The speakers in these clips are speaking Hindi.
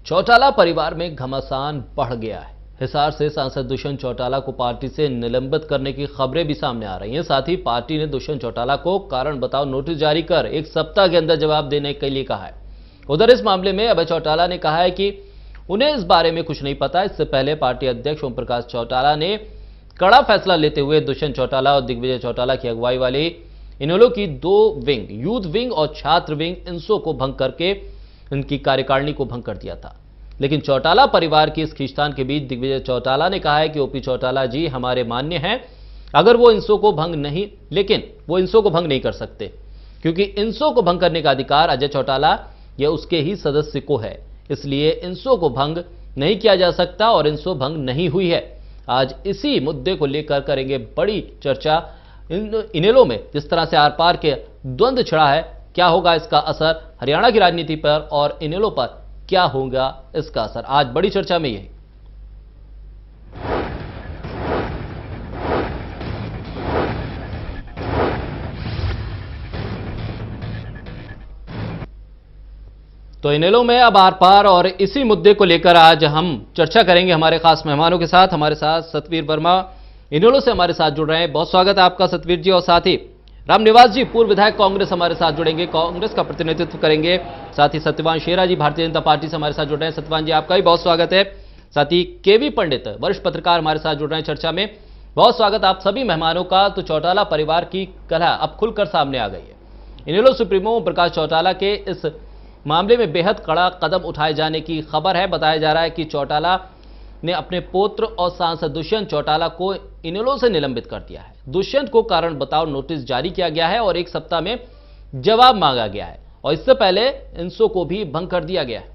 चौटाला परिवार में घमासान बढ़ गया है। हिसार से सांसद दुष्यंत चौटाला को पार्टी से निलंबित करने की खबरें भी सामने आ रही हैं। साथ ही पार्टी ने दुष्यंत चौटाला को कारण बताओ नोटिस जारी कर 1 सप्ताह के अंदर जवाब देने के लिए कहा है। उधर इस मामले में अभय चौटाला ने कहा है कि उन्हें इस बारे में कुछ नहीं पता। इससे पहले पार्टी अध्यक्ष ओम प्रकाश चौटाला ने कड़ा फैसला लेते हुए दुष्यंत चौटाला और दिग्विजय चौटाला की अगुवाई वाली इनेलो की 2 विंग, यूथ विंग और छात्र विंग, इनसो को भंग करके इनकी कार्यकारिणी को भंग कर दिया था। लेकिन चौटाला परिवार की इस खींचतान के बीच दिग्विजय चौटाला ने कहा है कि ओपी चौटाला जी हमारे मान्य हैं, अगर वो इनसो को भंग नहीं, लेकिन वो इनसो को भंग नहीं कर सकते, क्योंकि इनसो को भंग करने का अधिकार अजय चौटाला या उसके ही सदस्य को है। इसलिए इनसो को भंग नहीं किया जा सकता और इनसो भंग नहीं हुई है। आज इसी मुद्दे को लेकर करेंगे बड़ी चर्चा। इनेलो में जिस तरह से आर पार के द्वंद्व छिड़ा है, क्या होगा इसका असर हरियाणा की राजनीति पर और इनेलो पर क्या होगा इसका असर, आज बड़ी चर्चा में यही। तो इनेलो में अब आर पार और इसी मुद्दे को लेकर आज हम चर्चा करेंगे हमारे खास मेहमानों के साथ। हमारे साथ सतवीर वर्मा इनेलो से हमारे साथ जुड़ रहे हैं। बहुत स्वागत है आपका सतवीर जी। और साथ ही रामनिवास जी, पूर्व विधायक कांग्रेस, हमारे साथ जुड़ेंगे, कांग्रेस का प्रतिनिधित्व करेंगे। साथ ही सत्यवान शेरा जी भारतीय जनता पार्टी से हमारे साथ जुड़ रहे हैं। सत्यवान जी, आपका भी बहुत स्वागत है। साथ ही केवी पंडित, वरिष्ठ पत्रकार, हमारे साथ जुड़ रहे हैं चर्चा में। बहुत स्वागत आप सभी मेहमानों का। तो चौटाला परिवार की कलह अब खुलकर सामने आ गई है। इनेलो सुप्रीमो प्रकाश चौटाला के इस मामले में बेहद कड़ा कदम उठाए जाने की खबर है। बताया जा रहा है कि चौटाला ने अपने पुत्र और सांसद दुष्यंत चौटाला को इनेलो से निलंबित कर दिया है। दुष्यंत को कारण बताओ नोटिस जारी किया गया है और 1 सप्ताह में जवाब मांगा गया है और इससे पहले इनसो को भी भंग कर दिया गया है।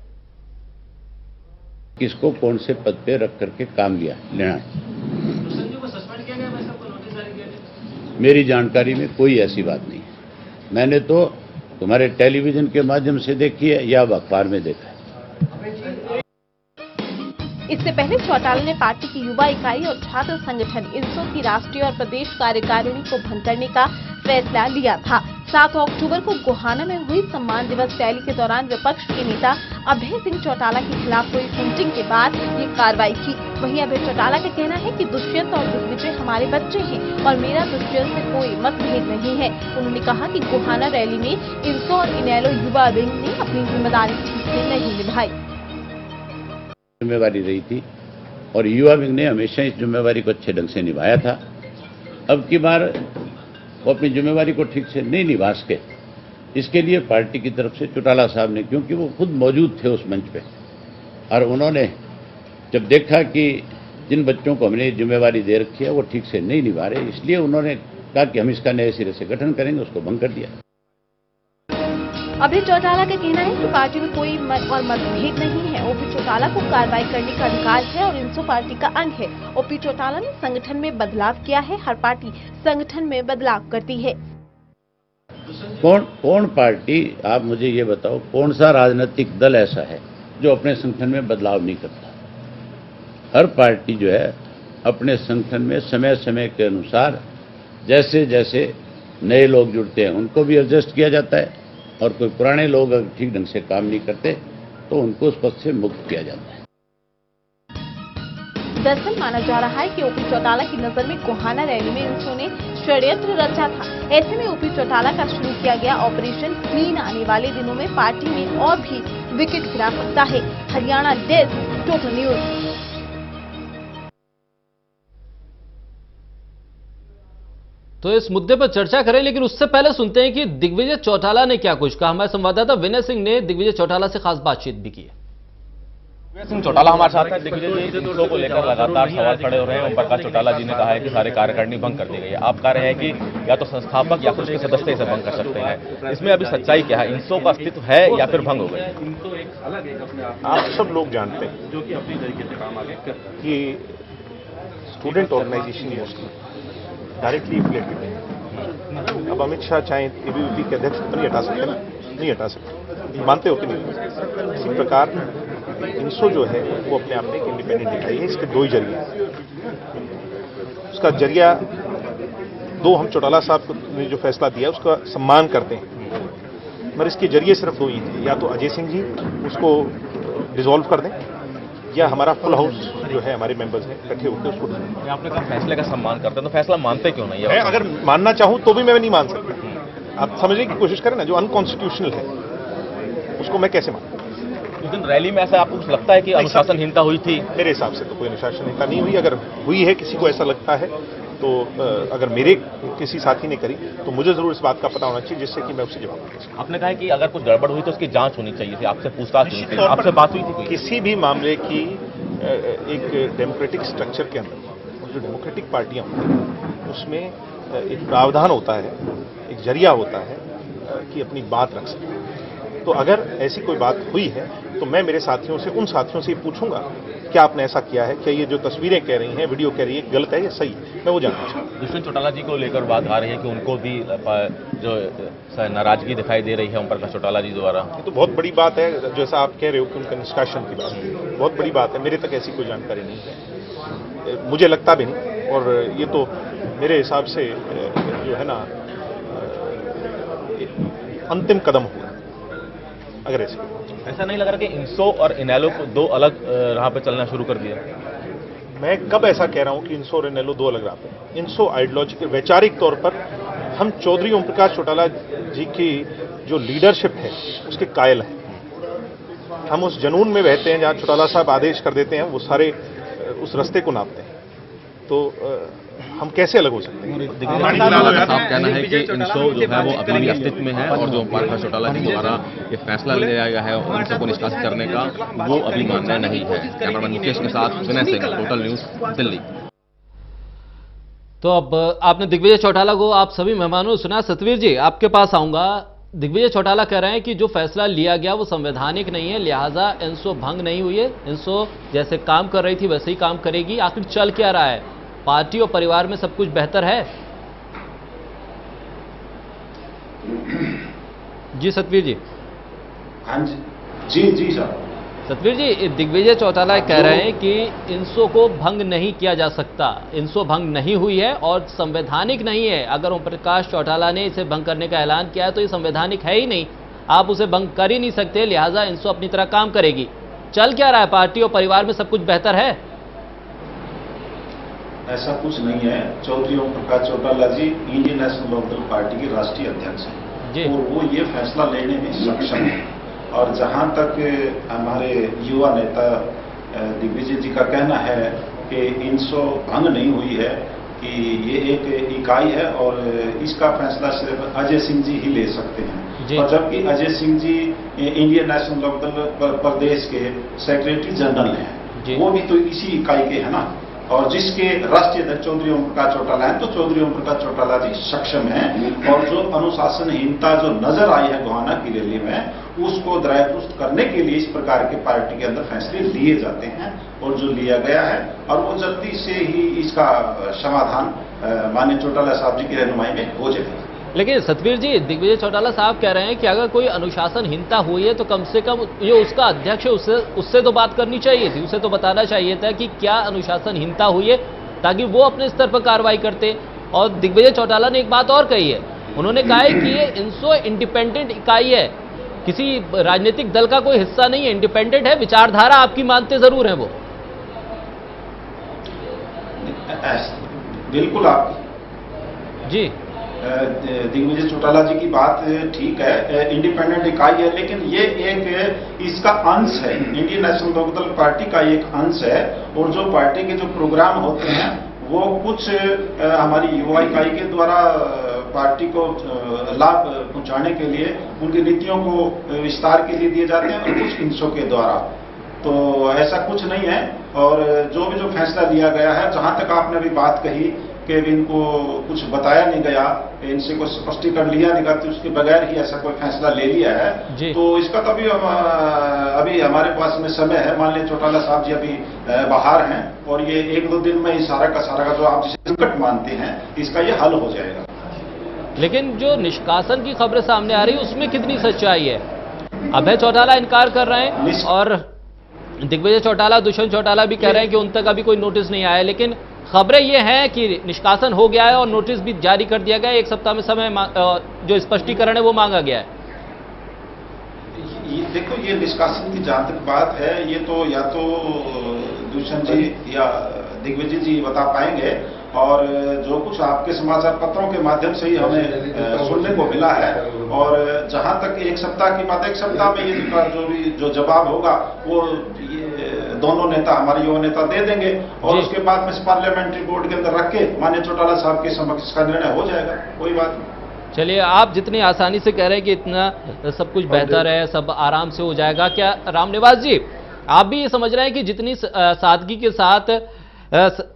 किसको कौन से पद पे रख करके काम लिया लेना, मेरी जानकारी में कोई ऐसी बात नहीं है। मैंने तो तुम्हारे टेलीविजन के माध्यम से देखी है या अखबार में देखा है। इससे पहले चौटाला ने पार्टी की युवा इकाई और छात्र संगठन इनसो की राष्ट्रीय और प्रदेश कार्यकारिणी को भंग करने का फैसला लिया था। 7 अक्टूबर को गोहाना में हुई सम्मान दिवस रैली के दौरान विपक्ष के नेता अभय सिंह चौटाला के खिलाफ हुई मीटिंग के बाद ये कार्रवाई की। वहीं अभय चौटाला का कहना है कि दुष्यंत और दिग्विजय हमारे बच्चे हैं और मेरा दुष्यंत से कोई मतभेद नहीं है। उन्होंने कहा कि गोहाना रैली में इनसो और इनेलो युवा विंग ने अपनी जिम्मेदारी ठीक से नहीं निभाई। जिम्मेवारी रही थी और युवा विंग ने हमेशा इस जिम्मेवारी को अच्छे ढंग से निभाया था। अब की बार वो अपनी जिम्मेवारी को ठीक से नहीं निभा सके, इसके लिए पार्टी की तरफ से चौटाला साहब ने, क्योंकि वो खुद मौजूद थे उस मंच पे, और उन्होंने जब देखा कि जिन बच्चों को हमने जिम्मेवारी दे रखी है वो ठीक से नहीं निभा रहे, इसलिए उन्होंने कहा कि हम इसका नए सिरे से गठन करेंगे, उसको भंग कर दिया। अभय चौटाला का कहना है कि पार्टी में कोई मत और मतभेद नहीं है। ओपी चौटाला को कार्रवाई करने का अधिकार है और इनसो पार्टी का अंग है। ओपी चौटाला ने संगठन में बदलाव किया है। हर पार्टी संगठन में बदलाव करती है। कौन पार्टी, आप मुझे ये बताओ, कौन सा राजनीतिक दल ऐसा है जो अपने संगठन में बदलाव नहीं करता? हर पार्टी जो है अपने संगठन में समय समय के अनुसार जैसे जैसे नए लोग जुड़ते हैं उनको भी एडजस्ट किया जाता है, और कोई पुराने लोग अगर ठीक ढंग से काम नहीं करते तो उनको उस पद से मुक्त किया जाता है। दरअसल माना जा रहा है कि ओपी चौटाला की नजर में गोहाना रैली में इनसो ने षड्यंत्र रचा था। ऐसे में ओपी चौटाला का शुरू किया गया ऑपरेशन क्लीन आने वाले दिनों में पार्टी में और भी विकेट गिरा सकता है। Haryana desk, total news. तो इस मुद्दे पर चर्चा करें, लेकिन उससे पहले सुनते हैं कि दिग्विजय चौटाला ने क्या कुछ कहा। हमारे संवाददाता विनय सिंह ने दिग्विजय चौटाला से खास बातचीत भी की है। दिग्विजय सिंह चौटाला हमारे साथ है। दिग्विजय जी, इनसो को लेकर लगातार सवाल खड़े हो रहे हैं। ओम प्रकाश चौटाला जी ने कहा है कि सारे कार्यकारिणी भंग कर दी गई है। आप कह रहे हैं कि या तो संस्थापक या फिर उसके सदस्य इसे भंग कर सकते हैं। इसमें अभी सच्चाई क्या है? इनसो का अस्तित्व है या फिर भंग हो गई? आप सब लोग जानते हैं जो कि अपनी तरीके से काम आगे कि student organisation mostly directly affiliated है। अब अमित शाह चाहे एबीवीपी के अध्यक्ष तो नहीं हटा सकते ना, नहीं हटा सकते, मानते हो कि नहीं? इसी प्रकार इनसो जो है वो अपने आप में एक इंडिपेंडेंट इकाई है। इसके 2 ही जरिए हैं। उसका जरिया 2 हम चौटाला साहब ने जो फैसला दिया उसका सम्मान करते हैं, मगर इसके जरिए सिर्फ 2 ही थे। या तो अजय सिंह जी उसको डिसॉल्व कर दें या हमारा फुल हाउस जो है हमारे मेंबर्स हैं इकट्ठे होकर उसको डिसॉल्व आपने कहा फैसले का सम्मान करते हैं, तो फैसला मानते क्यों नहीं मैं है? अगर मानना चाहूं तो भी मैं नहीं मान सकता। आप समझने की कोशिश करें ना, जो अनकॉन्स्टिट्यूशनल है उसको मैं कैसे मानूं? उस दिन रैली में ऐसा आपको कुछ लगता है कि अनुशासनहीनता हुई थी? मेरे हिसाब से तो कोई अनुशासनहीनता नहीं हुई। अगर हुई है, किसी को ऐसा लगता है तो अगर मेरे किसी साथी ने करी तो मुझे जरूर इस बात का पता होना चाहिए जिससे कि मैं उसे जवाब दे सकूं। आपने कहा है कि अगर कुछ गड़बड़ हुई तो उसकी जांच होनी चाहिए थी, आपसे पूछताछ होनी चाहिए, आपसे बात हुई थी कोई? किसी भी मामले की एक डेमोक्रेटिक स्ट्रक्चर के अंदर और जो डेमोक्रेटिक पार्टियां होती हैं उसमें एक प्रावधान होता है, एक जरिया होता है कि अपनी बात रख सकें। तो अगर ऐसी कोई बात हुई है तो मैं मेरे साथियों से, उन साथियों से पूछूंगा क्या आपने ऐसा किया है, क्या ये जो तस्वीरें कह रही हैं, वीडियो कह रही है, गलत है या सही, मैं वो जानना चाहूँगा। दुष्यंत चौटाला जी को लेकर बात आ रही है कि उनको भी जो नाराजगी दिखाई दे रही है ओम प्रकाश चौटाला जी द्वारा। ये तो बहुत बड़ी बात है, जैसा आप कह रहे हो कि उनका निष्कासन की बात है, बहुत बड़ी बात है। मेरे तक ऐसी कोई जानकारी नहीं है, मुझे लगता भी नहीं, और ये तो मेरे हिसाब से जो है ना अंतिम कदम हुआ अगर ऐसा नहीं लग रहा कि इंसो और इनेलो को दो अलग राह पे चलना शुरू कर दिया? मैं कब ऐसा कह रहा हूं कि इंसो और इनेलो दो अलग राह पे? इंसो आइडियोलॉजिकल वैचारिक तौर पर हम चौधरी ओम प्रकाश चौटाला जी की जो लीडरशिप है उसके कायल हैं। हम उस जनून में बहते हैं जहां चौटाला साहब आदेश कर देते हैं, वो सारे उस रास्ते को नापते हैं। तो हम कैसे अलग हो सकते हैं? साफ कहना है कि इंसो जो है वो अभी भी अस्तित्व में है और जो ओम प्रकाश चौटाला जी द्वारा ये फैसला लिया गया है इंसो को निष्कासित करने का, वो अभी मान्य नहीं है। कैमरामैन मुकेश के साथ विनय सिंह, टोटल न्यूज, दिल्ली। तो अब आपने दिग्विजय चौटाला को आप सभी मेहमानों ने सुना। सतवीर जी, आपके पास आऊंगा। दिग्विजय चौटाला कह रहे हैं कि जो फैसला लिया गया वो संवैधानिक नहीं है, लिहाजा इंसो भंग नहीं हुई है, इंसो जैसे काम कर रही थी वैसे ही काम करेगी। आखिर चल क्या रहा है? पार्टी और परिवार में सब कुछ बेहतर है? जी सतवीर जी। हाँ जी जी साहब। सतवीर जी, दिग्विजय चौटाला कह रहे हैं कि इंसो को भंग नहीं किया जा सकता, इंसो भंग नहीं हुई है और संवैधानिक नहीं है। अगर ओम प्रकाश चौटाला ने इसे भंग करने का ऐलान किया है तो ये संवैधानिक है ही नहीं, आप उसे भंग कर ही नहीं सकते, लिहाजा इंसो अपनी तरह काम करेगी। चल क्या रहा है? पार्टी और परिवार में सब कुछ बेहतर है? ऐसा कुछ नहीं है। चौधरी ओम प्रकाश चौटाला जी इंडियन नेशनल लोकदल पार्टी के राष्ट्रीय अध्यक्ष हैं और वो ये फैसला लेने में सक्षम है। और जहां तक हमारे युवा नेता दिग्विजय जी का कहना है कि इंसो भंग नहीं हुई है, कि ये एक इकाई है और इसका फैसला सिर्फ अजय सिंह जी ही ले सकते हैं, और जबकि अजय सिंह जी इंडियन नेशनल लोकदल प्रदेश के सेक्रेटरी जनरल हैं, वो भी तो इसी इकाई के है ना। और जिसके राष्ट्रीय अध्यक्ष चौधरी ओम प्रकाश चौटाला है, तो चौधरी ओम प्रकाश चौटाला जी सक्षम हैं। और जो अनुशासनहीनता जो नजर आई है गोहाना की रैली में, उसको दरायपुस्त करने के लिए इस प्रकार के पार्टी के अंदर फैसले लिए जाते हैं और जो लिया गया है, और वो जल्दी से ही इसका समाधान माननीय चौटाला साहब जी की रहनुमाई में हो जाएगा। लेकिन सतवीर जी, दिग्विजय चौटाला साहब कह रहे हैं कि अगर कोई अनुशासनहीनता हुई है तो कम से कम ये उसका अध्यक्ष है, उससे तो बात करनी चाहिए थी, उसे तो बताना चाहिए था कि क्या अनुशासनहीनता हुई है, ताकि वो अपने स्तर पर कार्रवाई करते। और दिग्विजय चौटाला ने एक बात और कही है, उन्होंने कहा है कि ये इंसो इंडिपेंडेंट इकाई है, किसी राजनीतिक दल का कोई हिस्सा नहीं है, इंडिपेंडेंट है, विचारधारा आपकी मानते जरूर है वो। बिल्कुल आपकी जी, दिग्विजय चौटाला जी की बात ठीक है, इंडिपेंडेंट इकाई है, लेकिन ये एक इसका अंश है, इंडियन नेशनल लोकदल पार्टी का एक अंश है। और जो पार्टी के जो प्रोग्राम होते हैं वो कुछ हमारी युवा इकाई के द्वारा पार्टी को लाभ पहुंचाने के लिए उनकी नीतियों को विस्तार के लिए दिए जाते हैं, और कुछ इंसो के द्वारा। तो ऐसा कुछ नहीं है। और जो भी जो फैसला लिया गया है, जहां तक आपने अभी बात कही कि इनको कुछ बताया नहीं गया, इनसे कोई स्पष्टीकरण लिया नहीं गया, तो उसके बगैर ही ऐसा कोई फैसला ले लिया है, तो इसका तो अभी हमारे पास में समय है। मान लीजिए चौटाला साहब जी अभी बाहर हैं और ये 1-2 दिन में ही सारा का जो आप जिसे संकट मानते हैं, इसका ये हल हो जाएगा। लेकिन जो निष्कासन की खबरें सामने आ रही है उसमें कितनी सच्चाई है? अभय चौटाला इनकार कर रहे हैं और दिग्विजय चौटाला, दुष्यंत चौटाला भी कह रहे हैं कि उन तक अभी कोई नोटिस नहीं आया, लेकिन खबरें ये हैं कि निष्कासन हो गया है और नोटिस भी जारी कर दिया गया है, 1 सप्ताह में समय जो स्पष्टीकरण है वो मांगा गया है। देखो, ये निष्कासन की जहां तक बात है, ये तो या तो दुष्यंत जी या दिग्विजय जी बता पाएंगे, और जो कुछ आपके समाचार पत्रों के माध्यम से ही हमें सुनने को मिला है, और जहां तक एक सप्ताह की बात है, एक सप्ताह में ये जो जवाब होगा वो दोनों नेता, हमारे युवा नेता दे देंगे, और उसके बाद में पार्लियामेंट्री बोर्ड के अंदर रख के माननीय चौटाला साहब के समक्ष इसका निर्णय हो जाएगा, कोई बात नहीं। चलिए, आप जितनी आसानी से कह रहे हैं कि इतना सब कुछ बेहतर है, सब आराम से हो जाएगा, क्या रामनिवास जी आप भी ये समझ रहे हैं कि जितनी सादगी के साथ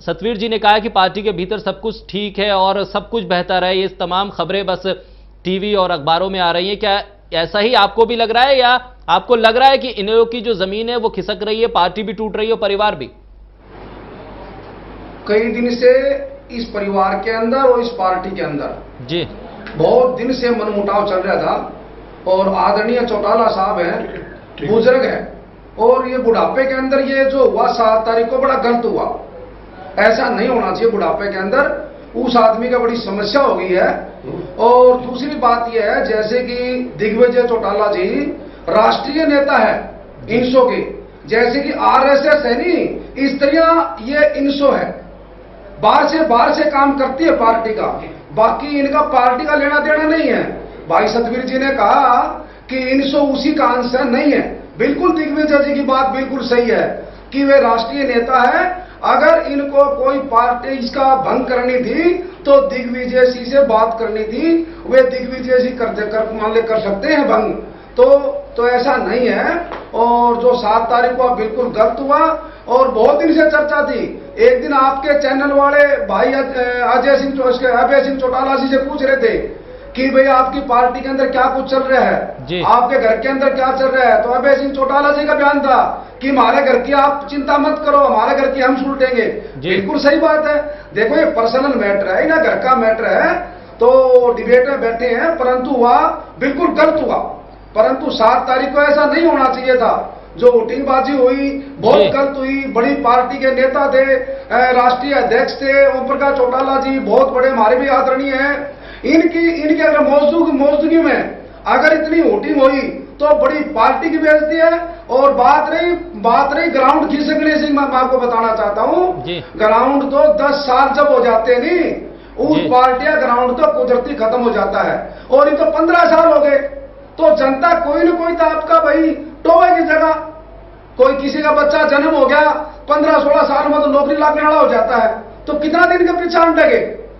सतवीर जी ने कहा कि पार्टी के भीतर सब कुछ ठीक है और सब कुछ बेहतर है, ये तमाम खबरें बस टीवी और अखबारों में आ रही हैं, क्या ऐसा ही आपको भी लग रहा है, या आपको लग रहा है कि इन लोगों की जो जमीन है वो खिसक रही है, पार्टी भी टूट रही है और परिवार भी? कई दिन से इस परिवार के अंदर और इस पार्टी के अंदर जी बहुत दिन से मनमुटाव चल रहा था, और आदरणीय चौटाला साहब हैं, बुजुर्ग हैं, और ये बुढ़ापे के अंदर ये जो हुआ 7 तारीख को बड़ा गलत हुआ, ऐसा नहीं होना चाहिए। बुढ़ापे के अंदर उस आदमी का बड़ी समस्या हो गई है। और दूसरी बात यह है, जैसे कि दिग्विजय चौटाला जी राष्ट्रीय नेता है इनसो के, जैसे कि आरएसएस है नहीं, इस तरह ये इनसो है, बाहर से काम करती है पार्टी का, बाकी इनका पार्टी का लेना देना नहीं है। भाई सतवीर जी ने कहा कि इनसो उसी का अंश है, नहीं है। बिल्कुल दिग्विजय जी की बात बिल्कुल सही है कि वे राष्ट्रीय नेता है, अगर इनको कोई पार्टी इसका भंग करनी थी तो दिग्विजय जी से बात करनी थी, वे दिग्विजय जी कर सकते हैं भंग, तो ऐसा नहीं है। और जो 7 तारीख को बिल्कुल गलत हुआ, और बहुत दिन से चर्चा थी। एक दिन आपके चैनल वाले भाई अभय सिंह चौटाला जी से पूछ रहे थे कि भाई आपकी पार्टी के अंदर क्या कुछ चल रहा है, आपके घर के अंदर क्या चल रहा है, तो अभय सिंह चौटाला जी का बयान था कि हमारे घर की आप चिंता मत करो, हमारे घर की हम सुलटेंगे। बिल्कुल सही बात है। देखो, ये पर्सनल मैटर है ना, घर का मैटर है, तो डिबेट में बैठे हैं, परंतु हुआ बिल्कुल गलत हुआ। परंतु 7 तारीख को ऐसा नहीं होना चाहिए था। जो वोटिंगबाजी हुई बहुत गलत हुई। बड़ी पार्टी के नेता थे, राष्ट्रीय अध्यक्ष थे ओम प्रकाश चौटाला जी, बहुत बड़े हमारे भी आदरणीय हैं। इनकी अगर मौजूदगी में अगर इतनी वोटिंग हुई तो बड़ी पार्टी की बेइज्जती है। और बात रही ग्राउंड खिसकने से, मैं आपको बताना चाहता हूं, ग्राउंड तो 10 साल जब हो जाते नहीं, उस पार्टी का ग्राउंड तो कुदरती खत्म हो जाता है, और ये तो 15 साल हो गए। तो जनता कोई न कोई तो आपका भाई टोबे की जगह, कोई किसी का बच्चा जन्म हो गया 15-16 साल में तो नौकरी लागने वाला हो जाता है, तो कितना दिन के पीछे लगे।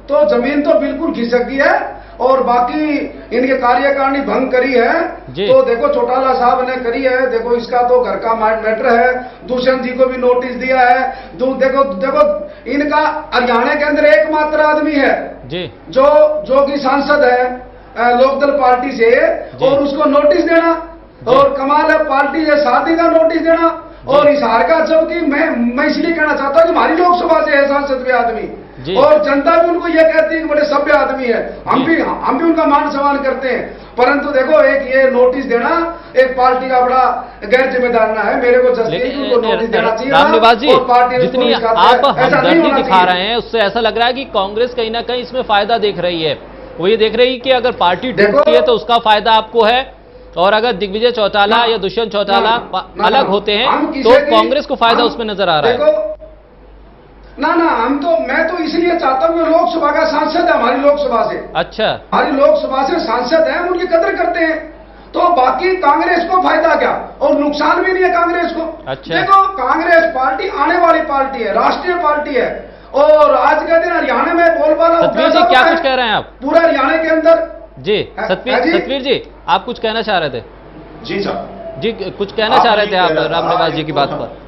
तो जमीन तो बिल्कुल खिसक गई है, और बाकी इनके कार्यकारिणी भंग करी है, तो देखो चौटाला साहब ने करी है। देखो, इसका तो घर का मैटर है, दुष्यंत जी को भी नोटिस दिया है। देखो इनका हरियाणा के अंदर एकमात्र आदमी है जो कि सांसद है लोकदल पार्टी से, और उसको नोटिस देना, और कमाल है पार्टी से शादी का नोटिस देना, और हिसार का जबकि मैं इसलिए कहना चाहता हूं कि हमारी लोकसभा से है सांसद भी आदमी, और जनता भी उनको यह कहती है कि बड़े सभ्य आदमी है, हम भी उनका मान सम्मान करते हैं। परंतु देखो, एक ये नोटिस देना एक पार्टी का बड़ा गैर जिम्मेदाराना है। मेरे को उनको नोटिस देना चाहिए। रामनिवास जी, जितनी आप हमदर्दी दिखा रहे हैं उससे ऐसा लग रहा है कि कांग्रेस कहीं ना कहीं इसमें फायदा देख रही है। वो ये देख रही है कि अगर पार्टी टूटती है तो उसका फायदा आपको है, और अगर दिग्विजय चौटाला या दुष्यंत चौटाला अलग होते हैं तो कांग्रेस को फायदा उसमें नजर आ रहा है। मैं तो इसलिए चाहता हूँ, लोकसभा का सांसद है हमारी लोकसभा से। अच्छा, हमारी लोकसभा से सांसद है, उनकी कदर करते हैं, तो बाकी कांग्रेस को फायदा क्या, और नुकसान भी नहीं है कांग्रेस को। अच्छा। देखो, कांग्रेस पार्टी आने वाली पार्टी है, राष्ट्रीय पार्टी है, और आज के दिन हरियाणा में बोलबाला। सतवीर जी, क्या कुछ कह रहे हैं आप? पूरा हरियाणा के अंदर जी सतवीर जी, आप कुछ कहना चाह रहे थे? जी साहब जी, कुछ कहना चाह रहे थे आप रामनिवास जी की बात पर?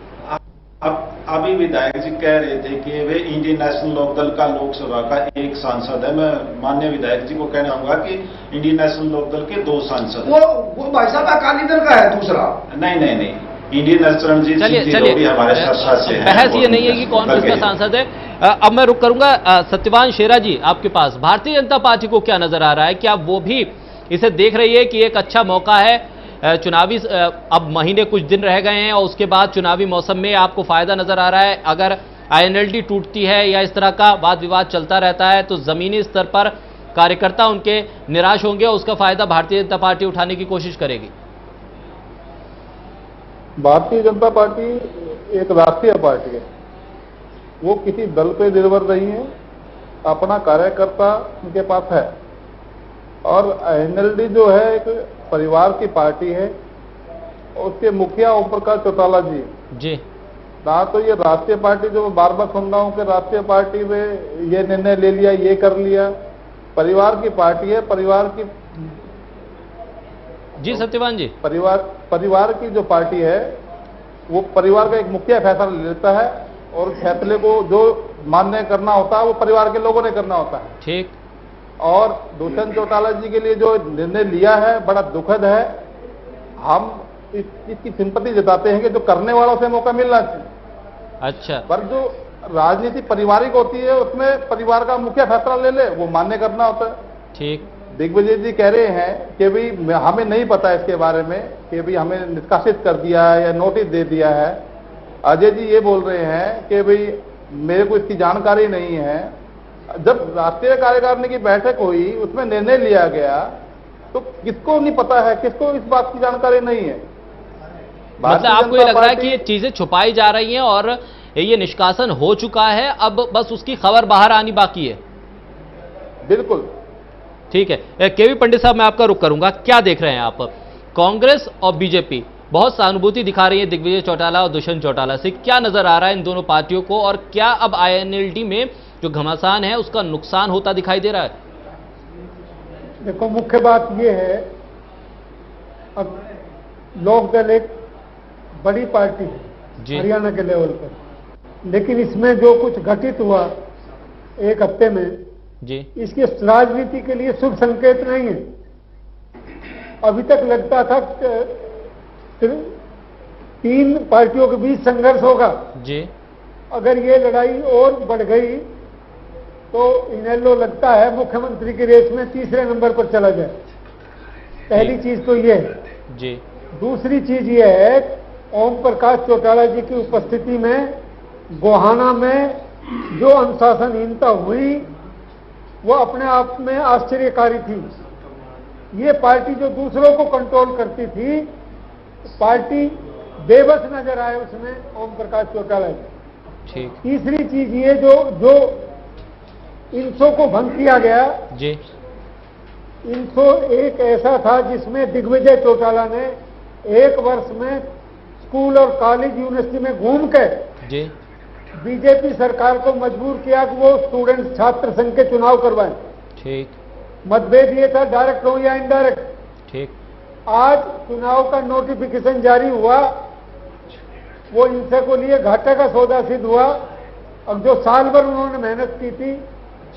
अब अभी विधायक जी कह रहे थे कि वे इंडियन नेशनल लोकदल का लोकसभा का एक सांसद है। मैं माननीय विधायक जी को कहना चाहूंगा कि इंडियन नेशनल लोकदल के 2 सांसद। वो भाई साहब अकाली दल का है दूसरा। नहीं, इंडियन नेशनल जी हमारे साथ से बहस ये नहीं है कि कौन किसका सांसद है। अब मैं रुक करूंगा सत्यवान शेरा जी आपके पास। भारतीय जनता पार्टी को क्या नजर आ रहा है, क्या वो भी इसे देख रही है कि एक अच्छा मौका है चुनावी, अब महीने कुछ दिन रह गए हैं और उसके बाद चुनावी मौसम में आपको फायदा नजर आ रहा है? अगर आईएनएलडी टूटती है या इस तरह का वाद विवाद चलता रहता है तो जमीनी स्तर पर कार्यकर्ता उनके निराश होंगे और उसका फायदा भारतीय जनता पार्टी उठाने की कोशिश करेगी। भारतीय जनता पार्टी एक राष्ट्रीय पार्टी है, वो किसी दल पे निर्भर नहीं है, अपना कार्यकर्ता उनके पास है। और एनएलडी जो है एक परिवार की पार्टी है, उसके मुखिया ओम प्रकाश चौटाला जी ना तो ये राष्ट्रीय पार्टी जो बार बार सुन रहा हूं कि राष्ट्रीय पार्टी में ये निर्णय ले लिया, ये कर लिया, परिवार की पार्टी है। परिवार की जी सत्यवान जी, परिवार की जो पार्टी है वो परिवार का एक मुखिया फैसला लेता है और फैसले को जो मान्य करना होता है वो परिवार के लोगों ने करना होता है। ठीक। और दुष्यंत चौटाला जी के लिए जो निर्णय लिया है बड़ा दुखद है। हम इसकी सिंपैथी जताते हैं कि जो करने वालों से मौका मिलना चाहिए। अच्छा। पर जो राजनीति पारिवारिक होती है उसमें परिवार का मुखिया फैसला ले ले वो मान्य करना होता है। ठीक। दिग्विजय जी कह रहे हैं कि भाई हमें नहीं पता इसके बारे में कि भाई हमें निष्कासित कर दिया है या नोटिस दे दिया है। अजय जी ये बोल रहे हैं कि भाई मेरे को इसकी जानकारी नहीं है। जब राष्ट्रीय कार्यकारिणी की बैठक हुई उसमें निर्णय लिया गया तो किसको नहीं पता है, किसको इस बात की जानकारी नहीं है। मतलब आपको ये लग रहा है कि ये चीजें छुपाई जा रही हैं और ये निष्कासन हो चुका है, अब बस उसकी खबर बाहर आनी बाकी है? बिल्कुल ठीक है। केवी पंडित साहब, मैं आपका रुख करूंगा, क्या देख रहे हैं आप? कांग्रेस और बीजेपी बहुत सहानुभूति दिखा रही है दिग्विजय चौटाला और दुष्यंत चौटाला से, क्या नजर आ रहा है इन दोनों पार्टियों को, और क्या अब आईएनएलडी में जो घमासान है उसका नुकसान होता दिखाई दे रहा है? देखो, मुख्य बात यह है, अब लोकदल एक बड़ी पार्टी है हरियाणा के लेवल पर, लेकिन इसमें जो कुछ घटित हुआ एक हफ्ते में जी, इसके राजनीति के लिए शुभ संकेत नहीं है। अभी तक लगता था तीन पार्टियों के बीच संघर्ष होगा जी। अगर ये लड़ाई और बढ़ गई तो इनेलो लगता है मुख्यमंत्री की रेस में तीसरे नंबर पर चला जाए। पहली चीज तो ये है जी। दूसरी चीज ये है, ओम प्रकाश चौटाला जी की उपस्थिति में गोहाना में जो अनुशासनहीनता हुई वो अपने आप में आश्चर्यकारी थी। ये पार्टी जो दूसरों को कंट्रोल करती थी, पार्टी बेबस नजर आए उसमें ओम प्रकाश चौटाला जी। ठीक। तीसरी चीज ये जो इनसो को भंग किया गया जी। इनसो एक ऐसा था जिसमें दिग्विजय चौटाला ने एक वर्ष में स्कूल और कॉलेज यूनिवर्सिटी में घूम के जी बीजेपी सरकार को मजबूर किया कि वो स्टूडेंट छात्र संघ के चुनाव करवाएं। ठीक। मतभेद ये था डायरेक्ट हो या इनडायरेक्ट। ठीक। आज चुनाव का नोटिफिकेशन जारी हुआ, वो इनसे को लिए घाटे का सौदा सिद्ध हुआ। अब जो साल भर उन्होंने मेहनत की थी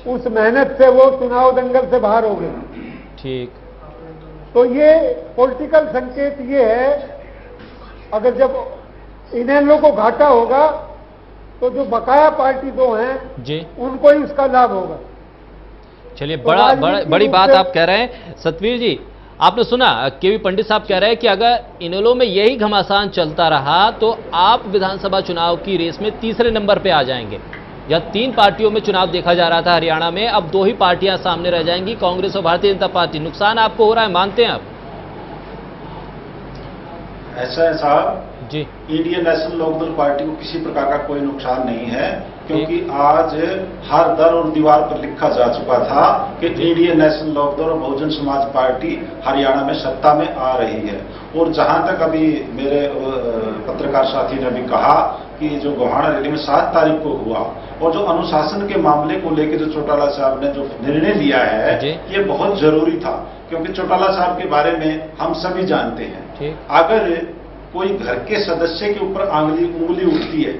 उस मेहनत से वो चुनाव दंगल से बाहर हो गए। ठीक। तो ये पॉलिटिकल संकेत ये है, अगर जब इनेलो को घाटा होगा तो जो बकाया पार्टी दो हैं जी उनको ही उसका लाभ होगा। चलिए, बड़ी बात आप कह रहे हैं। सतवीर जी, आपने सुना केवी पंडित साहब कह रहे हैं कि अगर इनेलो में यही घमासान चलता रहा तो आप विधानसभा चुनाव की रेस में तीसरे नंबर पे आ जाएंगे। या तीन पार्टियों में चुनाव देखा जा रहा था हरियाणा में, अब दो ही पार्टियां सामने रह जाएंगी, कांग्रेस और भारतीय जनता पार्टी। नुकसान आपको हो रहा है, मानते हैं आप? ऐसा है साहब जी, इंडियन नेशनल लोकदल पार्टी को किसी प्रकार का कोई नुकसान नहीं है, क्योंकि आज हर दर और दीवार पर लिखा जा चुका था कि इंडियन नेशनल लोकदल और बहुजन समाज पार्टी हरियाणा में सत्ता में आ रही है। और जहां तक अभी मेरे पत्रकार साथी ने भी कहा कि जो गोहाना रैली में 7 तारीख को हुआ और जो अनुशासन के मामले को लेकर जो चौटाला साहब ने जो निर्णय लिया है, ये बहुत जरूरी था, क्योंकि चौटाला साहब के बारे में हम सभी जानते हैं। अगर कोई घर के सदस्य के ऊपर उंगली उठती है,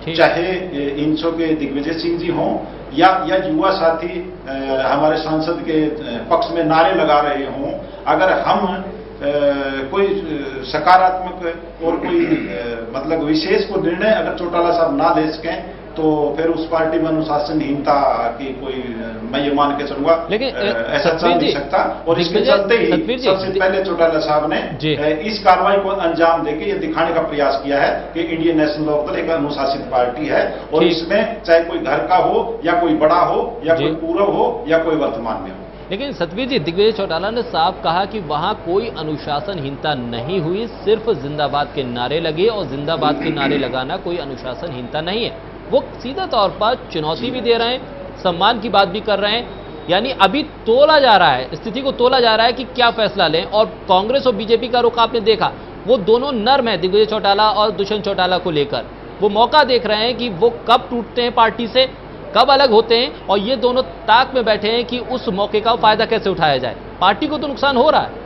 चाहे इनसो के दिग्विजय सिंह जी हों या युवा साथी हमारे सांसद के पक्ष में नारे लगा रहे हों, अगर हम कोई सकारात्मक और कोई मतलब विशेष को निर्णय अगर चौटाला साहब ना ले सकें तो फिर उस पार्टी में अनुशासनहीनता की कोई मैं ये मान के चलूंगा, लेकिन ऐसा चल नहीं सकता। और इसके चलते ही सबसे पहले चौटाला साहब ने इस कार्रवाई को अंजाम देके ये दिखाने का प्रयास किया है कि इंडियन नेशनल लोकदल एक अनुशासित पार्टी है और इसमें चाहे कोई घर का हो या कोई बड़ा हो या कोई पूर्व हो या कोई वर्तमान में हो। लेकिन सतवीर जी, दिग्विजय चौटाला ने साफ कहा कि वहां कोई अनुशासनहीनता नहीं हुई, सिर्फ जिंदाबाद के नारे लगे, और जिंदाबाद के नारे लगाना कोई अनुशासनहीनता नहीं है। वो सीधे तौर पर चुनौती भी दे रहे हैं, सम्मान की बात भी कर रहे हैं। यानी अभी तोला जा रहा है, स्थिति को तोला जा रहा है कि क्या फैसला लें। और कांग्रेस और बीजेपी का रुख आपने देखा, वो दोनों नर्म है दिग्विजय चौटाला और दुष्यंत चौटाला को लेकर। वो मौका देख रहे हैं कि वो कब टूटते हैं पार्टी से, कब अलग होते हैं, और ये दोनों ताक में बैठे हैं कि उस मौके का फायदा कैसे उठाया जाए। पार्टी को तो नुकसान हो रहा है।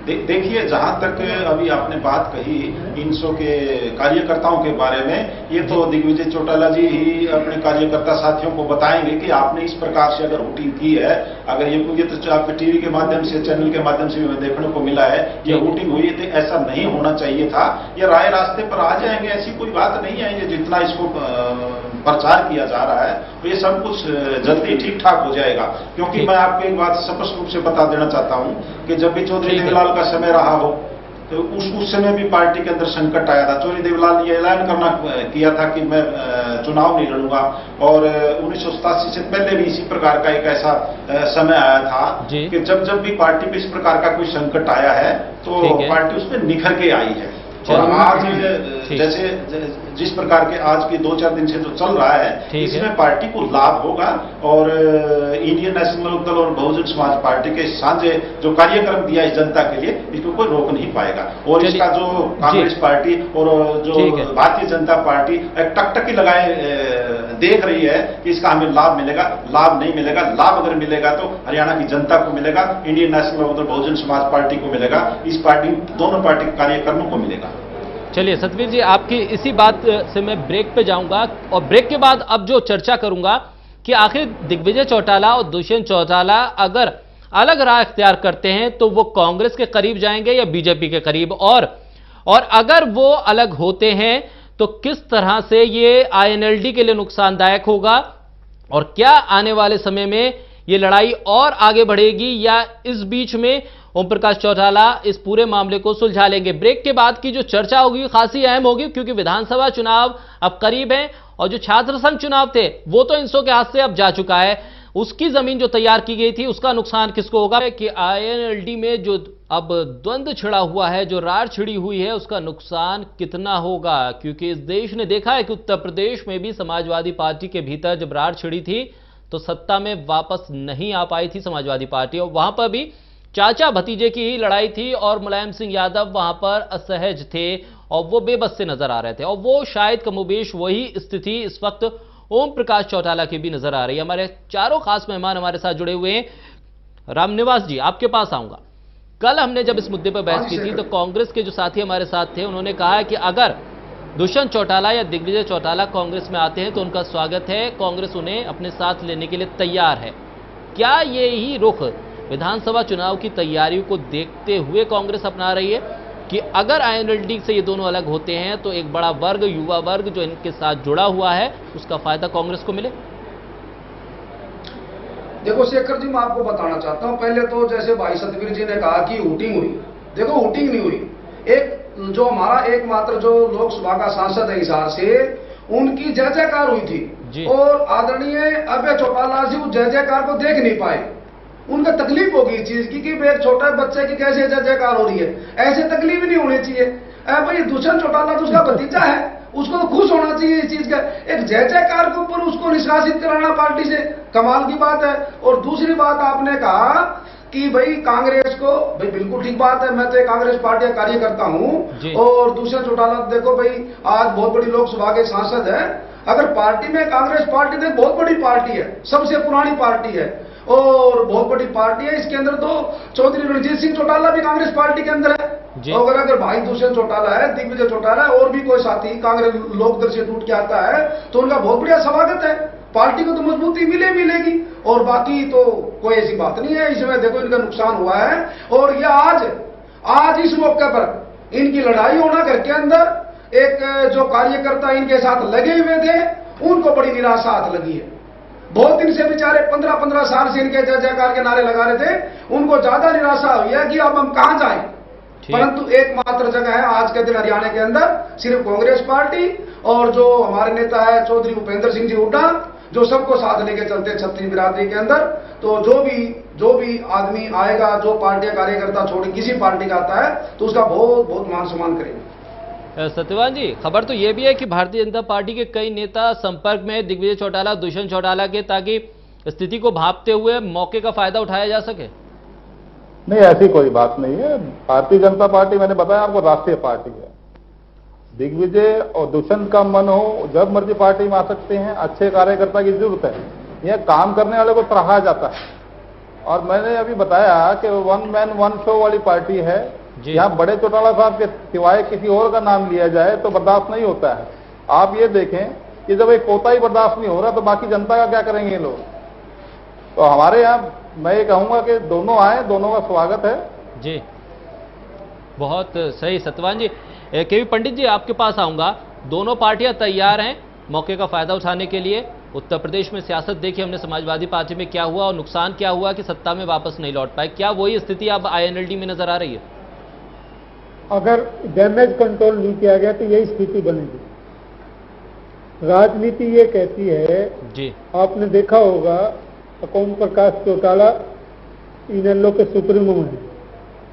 देखिए, जहां तक अभी आपने बात कही इनसो के कार्यकर्ताओं के बारे में, ये तो दिग्विजय चौटाला जी ही अपने कार्यकर्ता साथियों को बताएंगे कि आपने इस प्रकार से अगर वोटिंग की है, अगर ये तो आपके टीवी के माध्यम से, चैनल के माध्यम से भी देखने को मिला है, ये वोटिंग हुई थी, ऐसा नहीं होना चाहिए था। ये राय रास्ते पर आ जाएंगे, ऐसी कोई बात नहीं है। ये जितना इसको प्रचार किया जा रहा है, तो ये सब कुछ जल्दी ठीक ठाक हो जाएगा। क्योंकि मैं आपको एक बात स्पष्ट रूप से बता देना चाहता हूं कि जब भी चौधरी देवलाल का समय रहा हो, तो उस समय भी पार्टी के अंदर संकट आया था। चौधरी देवलाल ये ऐलान किया था कि मैं चुनाव नहीं लड़ूंगा, और 1987 से पहले भी इसी प्रकार का एक ऐसा समय आया था कि जब भी पार्टी पे इस प्रकार का कोई संकट आया है, तो पार्टी उसमें निखर के आई है। और आज जैसे जिस प्रकार के आज के 2-4 दिन से जो चल रहा है, इसमें पार्टी को लाभ होगा, और इंडियन नेशनल लोक दल और बहुजन समाज पार्टी के साझे जो कार्यक्रम दिया इस जनता के लिए, इसको कोई रोक नहीं पाएगा। और इसका जो कांग्रेस पार्टी और जो भारतीय जनता पार्टी एक टकटकी लगाए देख रही है कि इसका हमें लाभ मिलेगा, लाभ नहीं मिलेगा। लाभ अगर मिलेगा तो हरियाणा की जनता को मिलेगा, इंडियन नेशनल लोक दल बहुजन समाज पार्टी को मिलेगा, इस पार्टी दोनों पार्टी के कार्यकर्ताओं को मिलेगा। चलिए सतवीर जी, आपकी इसी बात से मैं ब्रेक पे जाऊंगा, और ब्रेक के बाद अब जो चर्चा करूंगा कि आखिर दिग्विजय चौटाला और दुष्यंत चौटाला अगर अलग राह इख्तियार करते हैं तो वो कांग्रेस के करीब जाएंगे या बीजेपी के करीब, और अगर वो अलग होते हैं तो किस तरह से ये आईएनएलडी के लिए नुकसानदायक होगा, और क्या आने वाले समय में ये लड़ाई और आगे बढ़ेगी, या इस बीच में ओम प्रकाश चौटाला इस पूरे मामले को सुलझा लेंगे। ब्रेक के बाद की जो चर्चा होगी खासी अहम होगी, क्योंकि विधानसभा चुनाव अब करीब हैं, और जो छात्र संघ चुनाव थे वो तो इनसो के हाथ से अब जा चुका है। उसकी जमीन जो तैयार की गई थी, उसका नुकसान किसको होगा कि आईएनएलडी में जो अब द्वंद्व छिड़ा हुआ है, जो रार छिड़ी हुई है, उसका नुकसान कितना होगा। क्योंकि इस देश ने देखा है कि उत्तर प्रदेश में भी समाजवादी पार्टी के भीतर जब रार छिड़ी थी तो सत्ता में वापस नहीं आ पाई थी समाजवादी पार्टी, और वहां पर भी चाचा भतीजे की ही लड़ाई थी, और मुलायम सिंह यादव वहां पर असहज थे और वो बेबस से नजर आ रहे थे, और वो शायद कमोबेश वही स्थिति इस वक्त ओम प्रकाश चौटाला की भी नजर आ रही है। हमारे चारों खास मेहमान हमारे साथ जुड़े हुए हैं। रामनिवास जी, आपके पास आऊंगा। कल हमने जब इस मुद्दे पर बहस की थी तो कांग्रेस के जो साथी हमारे साथ थे, उन्होंने कहा कि अगर दुष्यंत चौटाला या दिग्विजय चौटाला कांग्रेस में आते हैं तो उनका स्वागत है, कांग्रेस उन्हें अपने साथ लेने के लिए तैयार है। क्या यही रुख विधानसभा चुनाव की तैयारियों को देखते हुए कांग्रेस अपना रही है कि अगर आईएनएलडी से ये दोनों अलग होते हैं तो एक बड़ा वर्ग, युवा वर्ग जो इनके साथ जुड़ा हुआ है, उसका फायदा कांग्रेस को मिले? देखो शेखर जी, मैं आपको बताना चाहता हूं, पहले तो जैसे भाई सतवीर जी ने कहा कि वोटिंग हुई, देखो वोटिंग नहीं हुई। एक जो हमारा एकमात्र जो लोकसभा का सांसद है हिसार से, उनकी जय जयकार हुई थी, और आदरणीय अभय चौटाला जी उस जय जयकार को देख नहीं पाए। उनको तकलीफ होगी इस चीज की कि एक छोटे बच्चे की कैसे जय जयकार हो रही है, ऐसे तकलीफ नहीं होनी चाहिए। भाई दुष्यंत चौटाला तो उसका भतीजा है, उसको तो खुश होना चाहिए इस चीज का। एक जय जयकार के ऊपर उसको निष्कासित कराना पार्टी से कमाल की बात है। और दूसरी बात आपने कहा कि भाई कांग्रेस को, भाई बिल्कुल ठीक बात है, मैं तो एक कांग्रेस पार्टी का कार्यकर्ता हूं, और दुष्यंत चौटाला देखो भाई आज बहुत बड़ी लोकसभा के सांसद है। अगर पार्टी में कांग्रेस पार्टी तो बहुत बड़ी पार्टी है, सबसे पुरानी पार्टी है और बहुत बड़ी पार्टी है। इसके अंदर तो चौधरी रणजीत सिंह चौटाला भी कांग्रेस पार्टी के अंदर है। अगर भाई दुष्यंत चौटाला है, दिग्विजय चौटाला है, और भी कोई साथी कांग्रेस लोकदल से टूट के आता है, तो उनका बहुत बढ़िया स्वागत है। पार्टी को तो मजबूती मिलेगी, और बाकी तो कोई ऐसी बात नहीं है। इसमें देखो इनका नुकसान हुआ है, और ये आज इस मौके पर इनकी लड़ाई होना घर के अंदर, एक जो कार्यकर्ता इनके साथ लगे हुए थे उनको बड़ी निराशा हाथ लगी है। बहुत दिन से बेचारे 15-15 साल से इनके जय जयकार के नारे लगा रहे थे, उनको ज्यादा निराशा हुई है कि अब हम कहां जाएं। परंतु एकमात्र जगह है आज के दिन हरियाणा के अंदर, सिर्फ कांग्रेस पार्टी और जो हमारे नेता है चौधरी भूपेंद्र सिंह जी हुड्डा, जो सबको साथ लेके चलते हैं छत्तीस बिरादरी के अंदर। तो जो भी आदमी आएगा, जो पार्टी कार्यकर्ता छोड़ किसी पार्टी का आता है, तो उसका बहुत बहुत मान सम्मान करेंगे। सत्यवान जी, खबर तो ये भी है कि भारतीय जनता पार्टी के कई नेता संपर्क में दिग्विजय चौटाला, दुष्यंत चौटाला के, ताकि स्थिति को भांपते हुए मौके का फायदा उठाया जा सके। नहीं, ऐसी कोई बात नहीं है। भारतीय जनता पार्टी, मैंने बताया आपको, राष्ट्रीय पार्टी है। दिग्विजय और दुष्यंत का मन हो जब मर्जी पार्टी में आ सकते हैं। अच्छे कार्यकर्ता की जरूरत है, यह काम करने वाले को सराहा जाता है। और मैंने अभी बताया कि वन मैन वन शो वाली पार्टी है। यहाँ बड़े चौटाला साहब के सिवाय किसी और का नाम लिया जाए तो बर्दाश्त नहीं होता है। आप ये देखें कि जब एक पोता ही बर्दाश्त नहीं हो रहा तो बाकी जनता का क्या करेंगे ये लोग। तो हमारे यहाँ मैं ये कहूंगा कि दोनों आए, दोनों का स्वागत है। जी, बहुत सही सत्यवान जी। केवी पंडित जी, आपके पास आऊंगा। दोनों पार्टियां तैयार हैं मौके का फायदा उठाने के लिए। उत्तर प्रदेश में सियासत देखी हमने, समाजवादी पार्टी में क्या हुआ और नुकसान क्या हुआ कि सत्ता में वापस नहीं लौट पाए। क्या वही स्थिति अब INLD में नजर आ रही है? अगर डैमेज कंट्रोल नहीं किया गया तो यही स्थिति बनेगी। राजनीति ये कहती है जी, आपने देखा होगा ओम प्रकाश चौटाला इनेलो के सुप्रीमो हैं।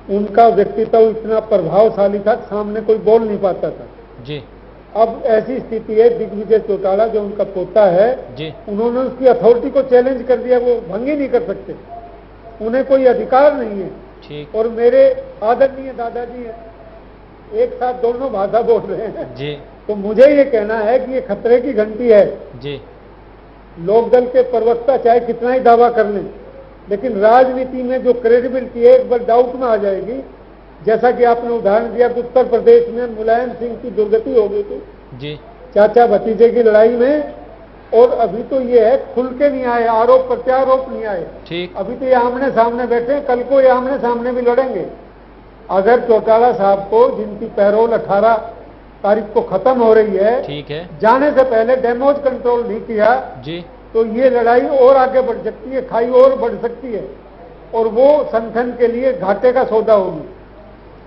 उनका व्यक्तित्व इतना प्रभावशाली था, सामने कोई बोल नहीं पाता था जी। अब ऐसी स्थिति है, दिग्विजय चौटाला जो उनका पोता है जी, उन्होंने उसकी अथॉरिटी को चैलेंज कर दिया। वो भंग ही नहीं कर सकते, उन्हें कोई अधिकार नहीं है। ठीक। और मेरे आदरणीय दादाजी हैं, एक साथ दोनों भाषा बोल रहे हैं जी। तो मुझे ये कहना है कि ये खतरे की घंटी है जी। लोकदल के प्रवक्ता चाहे कितना ही दावा कर लें, लेकिन राजनीति में जो क्रेडिबिलिटी है एक बार डाउट में आ जाएगी। जैसा कि आपने उदाहरण दिया कि उत्तर प्रदेश में मुलायम सिंह की दुर्गति हो गई थी जी, चाचा भतीजे की लड़ाई में, और अभी तो ये है खुल के नहीं आए, आरोप प्रत्यारोप नहीं आए। ठीक। अभी तो ये आमने सामने बैठे, कल को ये आमने सामने भी लड़ेंगे। अगर चौटाला साहब को, जिनकी पैरोल 18 तारीख को खत्म हो रही है, ठीक है, जाने से पहले डैमेज कंट्रोल नहीं किया जी, तो ये लड़ाई और आगे बढ़ सकती है, खाई और बढ़ सकती है, और वो संगठन के लिए घाटे का सौदा होगी।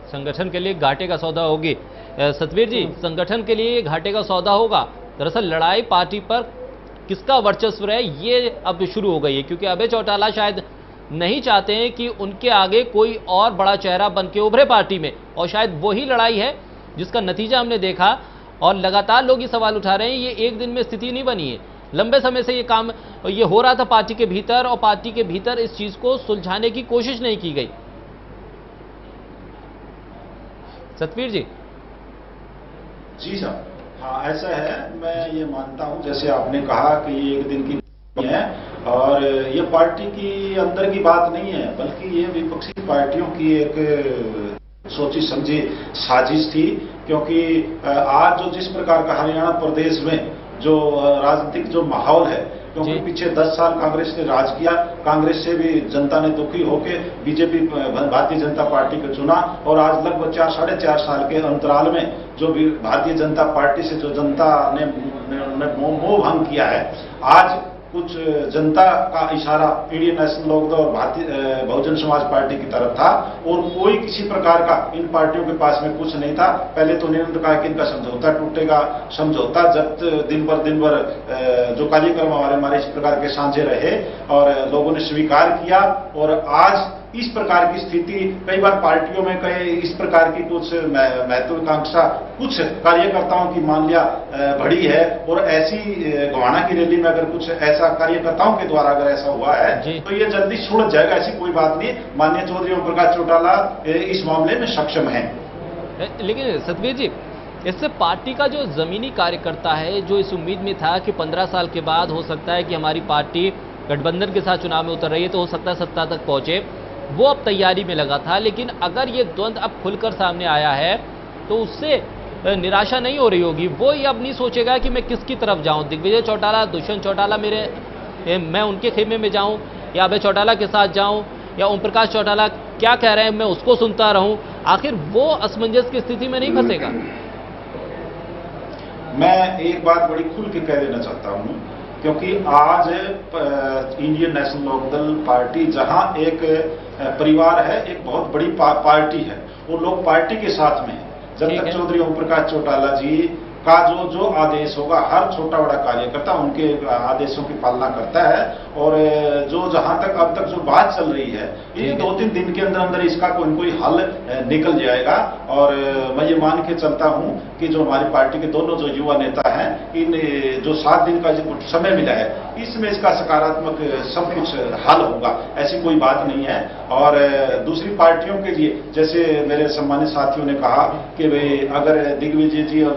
संगठन के लिए घाटे का सौदा होगी। सतवीर जी, संगठन के लिए घाटे का सौदा होगा। दरअसल लड़ाई पार्टी पर किसका वर्चस्व है ये अब शुरू हो गई है, क्योंकि अभय चौटाला शायद नहीं चाहते हैं कि उनके आगे कोई और बड़ा चेहरा बन के उभरे पार्टी में, और शायद वही लड़ाई है जिसका नतीजा हमने देखा। और लगातार लोग ये सवाल उठा रहे हैं, ये एक दिन में स्थिति नहीं बनी है, लंबे समय से ये काम ये हो रहा था पार्टी के भीतर, और पार्टी के भीतर इस चीज को सुलझाने की कोशिश नहीं की गई। सतवीर जी। जी साहब, हाँ ऐसा है। मैं ये मानता हूं, जैसे आपने कहा कि ये एक दिन की है और ये पार्टी की अंदर की बात नहीं है, बल्कि ये विपक्षी पार्टियों की एक सोची समझी साजिश थी। क्योंकि आज जो जिस प्रकार का हरियाणा प्रदेश में जो राजनीतिक जो माहौल है, क्योंकि पीछे 10 साल कांग्रेस ने राज किया, कांग्रेस से भी जनता ने दुखी होकर बीजेपी भारतीय जनता पार्टी को चुना, और आज लगभग 4 साढ़े 4 साल के अंतराल में जो भी भारतीय जनता पार्टी से जो जनता ने मोह भंग किया है, आज कुछ जनता का इशारा इंडियन नेशनल लोकदल और भारतीय बहुजन समाज पार्टी की तरफ था, और कोई किसी प्रकार का इन पार्टियों के पास में कुछ नहीं था। पहले तो उन्होंने कहा कि इनका समझौता टूटेगा, समझौता जब दिन भर जो कार्यक्रम हमारे इस प्रकार के साझे रहे और लोगों ने स्वीकार किया, और आज इस प्रकार की स्थिति कई बार पार्टियों में कई इस प्रकार की कुछ महत्वाकांक्षा कुछ कार्यकर्ताओं की मान लिया बढ़ी है, और ऐसी गोहाना की रैली में अगर कुछ ऐसा कार्यकर्ताओं के द्वारा अगर ऐसा हुआ है तो ये जल्दी सुलझ जाएगा, ऐसी कोई बात नहीं। माननीय चौधरी ओम प्रकाश चौटाला इस मामले में सक्षम है। लेकिन सतवीर जी, इससे पार्टी का जो जमीनी कार्यकर्ता है, जो इस उम्मीद में था कि 15 साल के बाद हो सकता है कि हमारी पार्टी गठबंधन के साथ चुनाव में उतर रही है तो हो सकता है सत्ता तक पहुंचे, वो अब तैयारी में लगा था। लेकिन अगर ये द्वंद्व अब खुलकर सामने आया है तो उससे निराशा नहीं हो रही होगी। वो ये अब नहीं सोचेगा कि मैं किसकी तरफ जाऊं, दिग्विजय चौटाला, दुष्यंत चौटाला मैं उनके खेमे में जाऊं, या अभय चौटाला के साथ जाऊं, या ओम प्रकाश चौटाला क्या कह रहे हैं मैं उसको सुनता रहूं। आखिर वो असमंजस की स्थिति में नहीं फंसेगा। मैं एक बात बड़ी खुल के कह देना चाहता हूं, क्योंकि आज इंडियन नेशनल लोकदल पार्टी जहां एक परिवार है, एक बहुत बड़ी पार्टी है, वो लोग पार्टी के साथ में हैं। जब तक चौधरी ओम प्रकाश चौटाला जी का जो आदेश होगा, हर छोटा बड़ा कार्यकर्ता उनके आदेशों की पालना करता है। और जो जहां तक अब तक जो बात चल रही है, ये 2-3 दिन के अंदर अंदर इसका कोई न कोई हल निकल जाएगा। और मैं ये मान के चलता हूं कि जो हमारी पार्टी के दोनों जो युवा नेता हैं, इन जो 7 दिन का जो समय मिला है, इसमें इसका सकारात्मक सब कुछ हल होगा, ऐसी कोई बात नहीं है। और दूसरी पार्टियों के लिए, जैसे मेरे सम्मानित साथियों ने कहा कि भाई अगर दिग्विजय जी और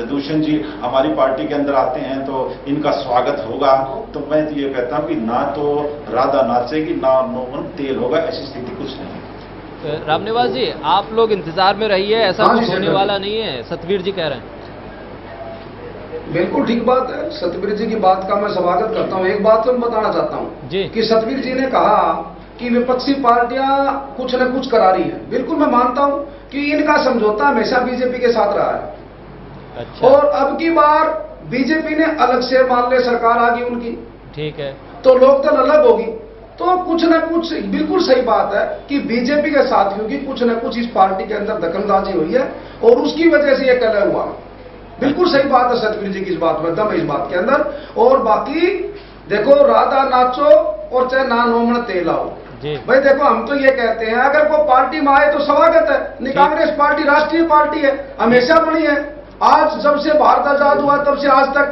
दूषण जी हमारी पार्टी के अंदर आते हैं तो इनका स्वागत होगा, तो मैं तो ये कहता हूं कि ना तो राधा नाचेगी ना नोमन तेल होगा, ऐसी स्थिति कुछ नहीं। रामनिवास जी, आप लोग इंतजार में रहिए, ऐसा कुछ होने वाला नहीं है, सतवीर जी कह रहे हैं। बिल्कुल ठीक बात है, सतवीर जी की बात का मैं स्वागत करता हूं। एक बात तो मैं बताना चाहता हूं कि सतवीर जी ने कहा कि विपक्षी पार्टियां कुछ न कुछ करा रही हैं। बिल्कुल मैं मानता हूं कि इनका समझौता हमेशा बीजेपी के साथ रहा है। अच्छा। और अब की बार बीजेपी ने अलग से मान ले सरकार आ गई उनकी, ठीक है, तो लोकदल अलग होगी, तो कुछ न कुछ बिल्कुल सही बात है कि बीजेपी के साथियों की कुछ न कुछ इस पार्टी के अंदर दखलंदाजी हुई है और उसकी वजह से ये कलह हुआ। बिल्कुल सही बात है सतवीर जी की इस बात में, दम है इस बात के अंदर। और बाकी देखो, राधा नाचो और चाहे ना नोमन तेल आओ, भाई देखो हम तो ये कहते हैं अगर कोई पार्टी में आए तो स्वागत है। कांग्रेस पार्टी राष्ट्रीय पार्टी है, हमेशा बनी है। आज जब से भारत आजाद हुआ तब से आज तक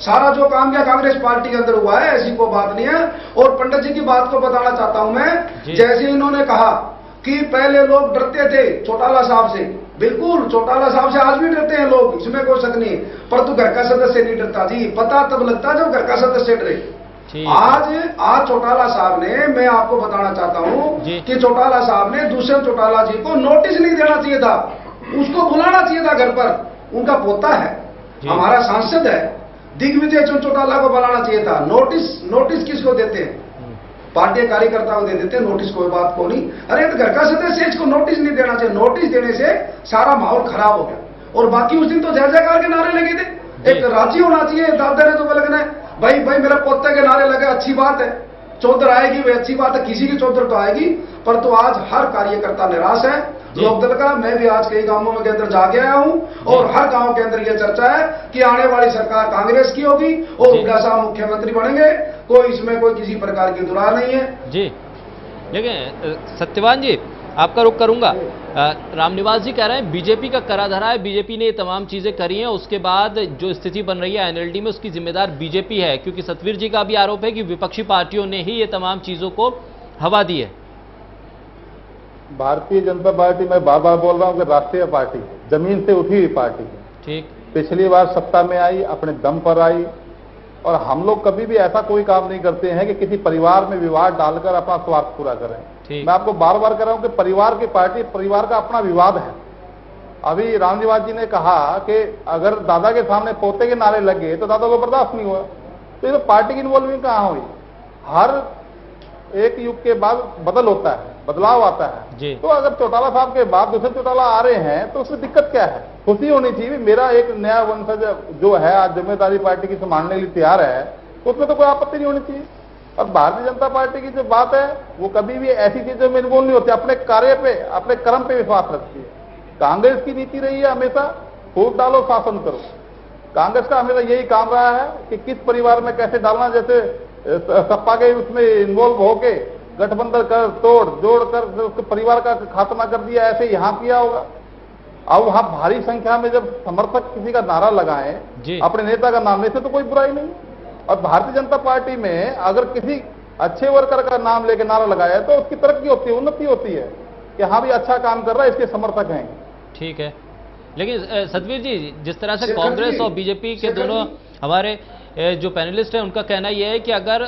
सारा जो काम किया कांग्रेस पार्टी के अंदर हुआ है, ऐसी कोई बात नहीं है। और पंडित जी की बात को बताना चाहता हूं मैं, जैसे इन्होंने कहा कि पहले लोग डरते थे चौटाला साहब से, बिल्कुल चौटाला साहब से आज भी डरते हैं लोग, इसमें कोई शक नहीं, पर तू घर का सदस्य नहीं डरता जी, पता तब लगता जब घर का सदस्य डरे। आज चौटाला साहब ने, मैं आपको बताना चाहता हूं कि चौटाला साहब ने दूसरे चौटाला जी को नोटिस नहीं देना चाहिए था, उसको बुलाना चाहिए था घर पर। उनका पोता है, हमारा सांसद है, दिग्विजय चौटाला को बुलाना चाहिए था। नोटिस किसको देते हैं? पार्टी कार्यकर्ताओं को दे देते हैं नोटिस, कोई बात को नहीं। अरे तो घर का सदस्य इसको नोटिस नहीं देना चाहिए, नोटिस देने से सारा माहौल खराब हो गया। और बाकी उस दिन तो जय जयकार के नारे लगे थे, एक राजी होना चाहिए। दादा ने तो लगना है भाई मेरा पोते के नारे लगे, अच्छी बात है, चौधर आएगी वह अच्छी बात है, किसी की चौधर तो आएगी। पर तो आज हर कार्यकर्ता निराश है लोकदल का। मैं भी आज कई गांवों के अंदर जाके आया हूं और हर गांव के अंदर यह चर्चा है कि आने वाली सरकार कांग्रेस की होगी और हुड्डा साहब मुख्यमंत्री बनेंगे, कोई इसमें कोई किसी प्रकार की दुरा नहीं है जी। लेकिन सत्यवान जी, आपका रुख करूंगा। रामनिवास जी कह रहे हैं बीजेपी का करा धरा है, बीजेपी ने ये तमाम चीजें करी हैं, उसके बाद जो स्थिति बन रही है एनएलडी में उसकी जिम्मेदार बीजेपी है, क्योंकि सतवीर जी का भी आरोप है कि विपक्षी पार्टियों ने ही ये तमाम चीजों को हवा दी है। भारतीय जनता पार्टी, मैं बार बार बोल रहा हूं कि राष्ट्रीय पार्टी है, जमीन से उठी हुई पार्टी है। ठीक, पिछली बार सत्ता में आई, अपने दम पर आई, और हम लोग कभी भी ऐसा कोई काम नहीं करते हैं कि किसी परिवार में विवाद डालकर अपना स्वार्थ पूरा करें। मैं आपको बार बार कह रहा हूं कि परिवार की पार्टी, परिवार का अपना विवाद है। अभी रामनिवास जी ने कहा कि अगर दादा के सामने पोते के नारे लगे तो दादा को बर्दाश्त नहीं हुआ, तो ये तो पार्टी की इन्वॉल्विंग कहां हुई? हर एक युग के बाद बदल होता है, बदलाव आता है। तो अगर चौटाला साहब के बाद दूसरे चौटाला आ रहे हैं तो उसमें दिक्कत क्या है? खुशी होनी चाहिए। मेरा एक नया वंशज जो है आज जिम्मेदारी पार्टी की संभालने के लिए तैयार है, तो उसमें तो कोई आपत्ति नहीं होनी चाहिए। और भारतीय जनता पार्टी की जो बात है वो कभी भी ऐसी चीजों में इन्वॉल्व नहीं होती, अपने कार्य पे, अपने कर्म पे विश्वास रखती है। कांग्रेस की नीति रही है हमेशा फूट डालो शासन करो। कांग्रेस का हमेशा यही काम रहा है कि किस परिवार में कैसे डालना, जैसे सपा के उसमें इन्वॉल्व होके गठबंधन कर, तोड़ जोड़ कर उसके परिवार का खात्मा कर दिया, ऐसे यहां किया होगा। अब वहां भारी संख्या में जब समर्थक किसी का नारा लगाएं, अपने नेता का नाम ले, से तो कोई बुराई नहीं। और भारतीय जनता पार्टी में अगर किसी अच्छे वर्कर का नाम लेके नारा लगाया तो उसकी तरक्की होती है, उन्नति होती है कि हाँ भी अच्छा काम कर रहा है, इसके समर्थक हैं। ठीक है, लेकिन सतवीर जी, जिस तरह से कांग्रेस और बीजेपी के दोनों हमारे जो पैनलिस्ट हैं उनका कहना यह है कि अगर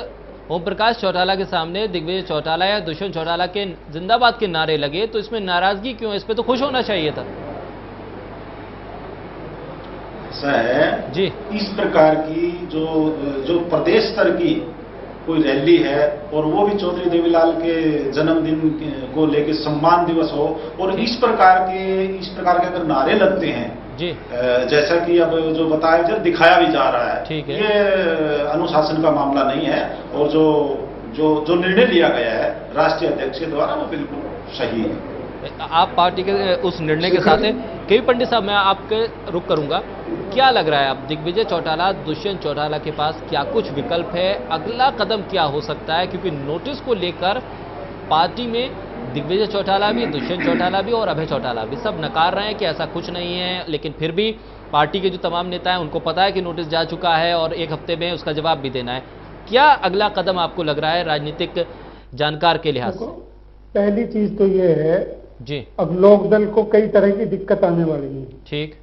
ओम प्रकाश चौटाला के सामने दिग्विजय चौटाला या दुष्यंत चौटाला के जिंदाबाद के नारे लगे तो इसमें नाराजगी क्यों? इस पे तो खुश होना चाहिए था। ऐसा है जी, इस प्रकार की जो प्रदेश स्तर की कोई रैली है और वो भी चौधरी देवीलाल के जन्मदिन को लेकर सम्मान दिवस हो और इस प्रकार के अगर नारे लगते हैं जी, जैसा कि अब जो बताया जा दिखाया भी जा रहा है, ठीक है, ये अनुशासन का मामला नहीं है। और जो निर्णय लिया गया है राष्ट्रीय अध्यक्ष के द्वारा वो बिल्कुल सही है। आप पार्टी के उस निर्णय के साथ हैं के पंडित साहब, मैं आपके रुक करूंगा। क्या लग रहा है अब दिग्विजय चौटाला, दुष्यंत चौटाला के पास क्या कुछ विकल्प है? अगला कदम क्या हो सकता है? क्योंकि नोटिस को लेकर पार्टी में दिग्विजय चौटाला भी, दुष्यंत चौटाला भी और अभय चौटाला भी सब नकार रहे हैं कि ऐसा कुछ नहीं है, लेकिन फिर भी पार्टी के जो तमाम नेता हैं उनको पता है कि नोटिस जा चुका है और एक हफ्ते में उसका जवाब भी देना है। क्या अगला कदम आपको लग रहा है राजनीतिक जानकार के लिहाज से? पहली चीज तो ये है जी, अब लोकदल को कई तरह की दिक्कत आने वाली है। ठीक।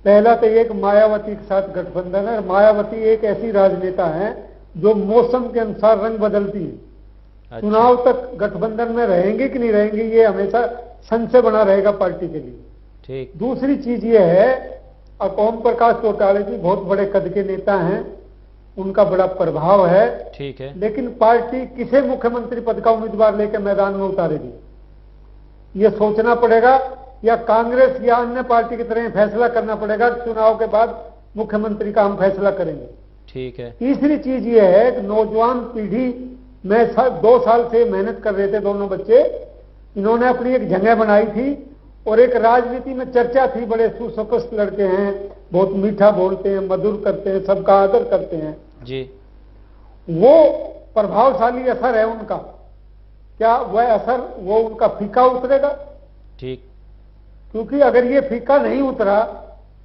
पहला तो एक मायावती के साथ गठबंधन है। मायावती एक ऐसी राजनेता है जो मौसम के अनुसार रंग बदलती है। अच्छा। चुनाव तक गठबंधन में रहेंगे कि नहीं रहेंगे ये हमेशा संशय बना रहेगा पार्टी के लिए। ठीक। दूसरी चीज ये है, अब ओम प्रकाश चौटाला जी बहुत बड़े कद के नेता हैं, उनका बड़ा प्रभाव है। ठीक है। लेकिन पार्टी किसे मुख्यमंत्री पद का उम्मीदवार लेकर मैदान में उतारेगी, ये सोचना पड़ेगा, या कांग्रेस या अन्य पार्टी की तरह फैसला करना पड़ेगा। चुनाव के बाद मुख्यमंत्री का हम फैसला करेंगे। ठीक है। तीसरी चीज ये है कि नौजवान पीढ़ी में 2 साल से मेहनत कर रहे थे दोनों बच्चे, इन्होंने अपनी एक जगह बनाई थी और एक राजनीति में चर्चा थी, बड़े सुस्पष्ट लड़के हैं, बहुत मीठा बोलते हैं, मधुर करते हैं, सबका आदर करते हैं जी। वो प्रभावशाली असर है उनका, क्या वह असर वो उनका फीका उतरेगा? ठीक। क्योंकि अगर ये फीका नहीं उतरा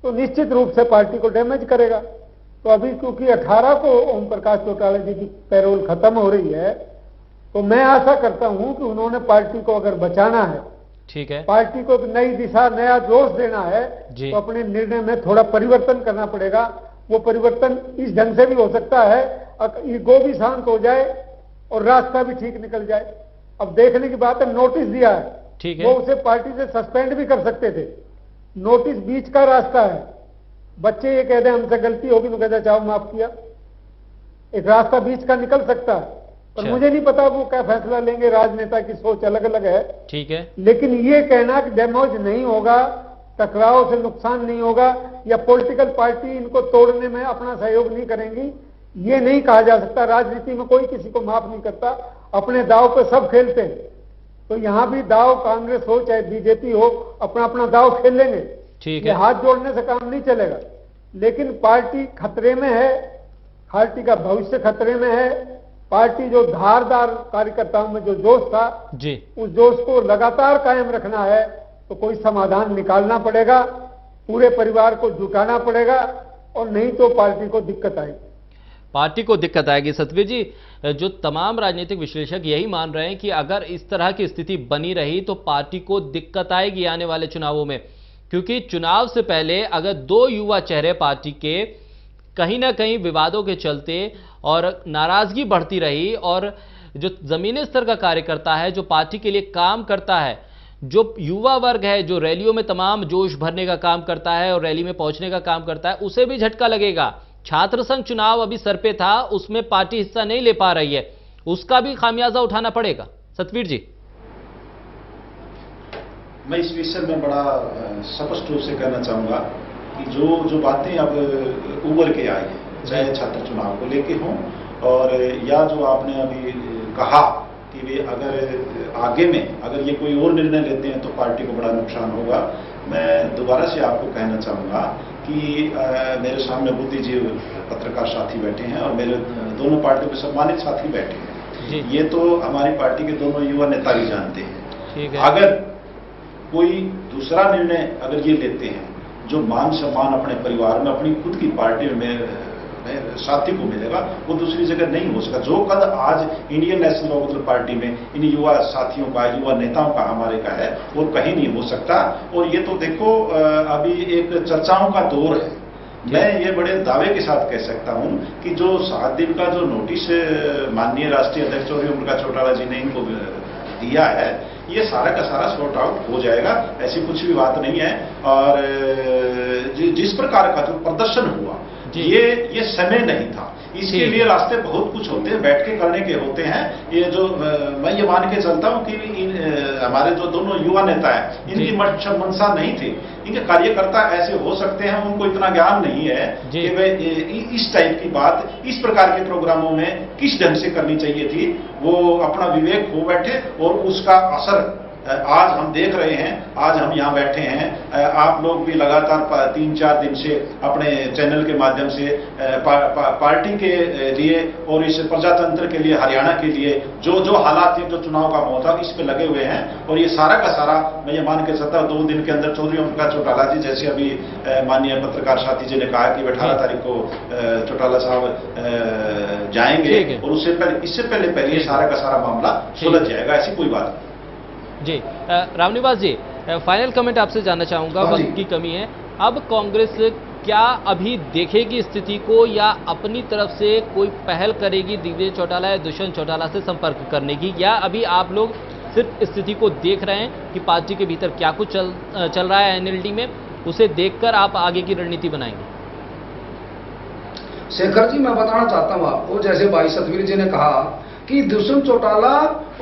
तो निश्चित रूप से पार्टी को डैमेज करेगा। तो अभी क्योंकि 18 को ओम प्रकाश चौटाला जी की पैरोल खत्म हो रही है, तो मैं आशा करता हूं कि उन्होंने पार्टी को अगर बचाना है, ठीक है, पार्टी को एक नई दिशा, नया जोश देना है, तो अपने निर्णय में थोड़ा परिवर्तन करना पड़ेगा। वो परिवर्तन इस ढंग से भी हो सकता है, ईगो भी शांत हो जाए और रास्ता भी ठीक निकल जाए। अब देखने की बात है, नोटिस दिया है, ठीक है, वो उसे पार्टी से सस्पेंड भी कर सकते थे। नोटिस बीच का रास्ता है, बच्चे ये कह दें हमसे गलती होगी तो कहते चाहो माफ किया, एक रास्ता बीच का निकल सकता है। पर मुझे नहीं पता वो क्या फैसला लेंगे, राजनेता की सोच अलग अलग है। ठीक है। लेकिन ये कहना कि डैमेज नहीं होगा, टकराव से नुकसान नहीं होगा, या पॉलिटिकल पार्टी इनको तोड़ने में अपना सहयोग नहीं करेंगी, ये नहीं कहा जा सकता। राजनीति में कोई किसी को माफ नहीं करता, अपने दाव पे सब खेलते हैं। तो यहां भी दाव कांग्रेस हो चाहे बीजेपी हो, अपना अपना दाव खेल लेंगे। ठीक है, हाथ जोड़ने से काम नहीं चलेगा। लेकिन पार्टी खतरे में है, पार्टी का भविष्य खतरे में है। पार्टी जो धारदार कार्यकर्ताओं में जो जोश था जी, उस जोश को लगातार कायम रखना है, तो कोई समाधान निकालना पड़ेगा, पूरे परिवार को जुटाना पड़ेगा, और नहीं तो पार्टी को दिक्कत आएगी। पार्टी को दिक्कत आएगी। सतवीर जी, जो तमाम राजनीतिक विश्लेषक यही मान रहे हैं कि अगर इस तरह की स्थिति बनी रही तो पार्टी को दिक्कत आएगी आने वाले चुनावों में, क्योंकि चुनाव से पहले अगर 2 युवा चेहरे पार्टी के कहीं ना कहीं विवादों के चलते और नाराजगी बढ़ती रही, और जो जमीनी स्तर का कार्यकर्ता है, जो पार्टी के लिए काम करता है, जो युवा वर्ग है, जो रैलियों में तमाम जोश भरने का काम करता है और रैली में पहुंचने का काम करता है, उसे भी झटका लगेगा। छात्र संघ चुनाव अभी सर पे था, उसमें पार्टी हिस्सा नहीं ले पा रही है, उसका भी खामियाजा उठाना पड़ेगा। सतवीर जी, मैं इस विषय में बड़ा स्पष्ट रूप से कहना चाहूंगा कि जो बातें अब उभर के आई है, चाहे छात्र चुनाव को लेके हों, और या जो आपने अभी कहा कि वे अगर आगे में अगर ये कोई और निर्णय लेते हैं तो पार्टी को बड़ा नुकसान होगा, मैं दोबारा से आपको कहना चाहूंगा कि मेरे सामने बुद्धिजीवी पत्रकार साथी बैठे हैं और मेरे दोनों पार्टियों के सम्मानित साथी बैठे हैं। ये तो हमारी पार्टी के दोनों युवा नेता भी जानते हैं। ठीक है। अगर कोई दूसरा निर्णय अगर ये लेते हैं जो मान सम्मान अपने परिवार में, अपनी खुद की पार्टी में साथी को मिलेगा, वो दूसरी जगह नहीं हो सकता। जो कद आज इंडियन नेशनल लोकदल पार्टी में इन युवा साथियों का, युवा नेताओं का, हमारे का है, वो कहीं नहीं हो सकता। और ये तो देखो अभी एक चर्चाओं का दौर है। मैं ये बड़े दावे के साथ कह सकता हूं कि जो 7 दिन का जो नोटिस माननीय राष्ट्रीय अध्यक्ष ओम प्रकाश चौटाला जी ने इनको दिया है, ये सारा का सारा सॉर्ट आउट हो जाएगा, ऐसी कुछ भी बात नहीं है। और जिस प्रकार का जो प्रदर्शन हुआ, ये समय नहीं था। इसके लिए रास्ते बहुत कुछ होते हैं, बैठ के करने के होते हैं। ये जो मैं ये मान के चलता हूं कि हमारे जो दोनों युवा नेता हैं, इनकी मंशा नहीं थी। इनके कार्यकर्ता ऐसे हो सकते हैं, उनको इतना ज्ञान नहीं है कि वे इस टाइप की बात, इस प्रकार के प्रोग्रामों में किस ढंग से करनी चाहिए थी। वो अपना विवेक खो बैठे और उसका असर आज हम देख रहे हैं, आज हम यहाँ बैठे हैं, आप लोग भी लगातार 3-4 दिन से अपने चैनल के माध्यम से पार्टी के लिए और इस प्रजातंत्र के लिए, हरियाणा के लिए जो हालात थे, जो चुनाव का माहौल था, इस पे लगे हुए हैं। और ये सारा का सारा मैं ये मान के चलता 2 दिन के अंदर चौधरी ओम प्रकाश चौटाला जी, जैसे अभी माननीय पत्रकार साथी जी ने कहा कि 18 तारीख को चौटाला साहब जाएंगे और इससे पहले ये सारा का सारा मामला सुलझ जाएगा, ऐसी कोई बात नहीं। जी रामनिवास जी, फाइनल कमेंट आपसे जानना चाहूंगा, वक्त की कमी है। अब कांग्रेस क्या अभी देखेगी स्थिति को या अपनी तरफ से कोई पहल करेगी दिग्विजय चौटाला या दुष्यंत चौटाला से संपर्क करने की, या अभी आप लोग सिर्फ स्थिति को देख रहे हैं कि पार्टी के भीतर क्या कुछ चल रहा है एनएलडी में, उसे देखकर आप आगे की रणनीति बनाएंगे? शेखर जी, मैं बताना चाहता हूं आपको, जैसे भाई सतवीर जी ने कहा कि दुष्यंत चौटाला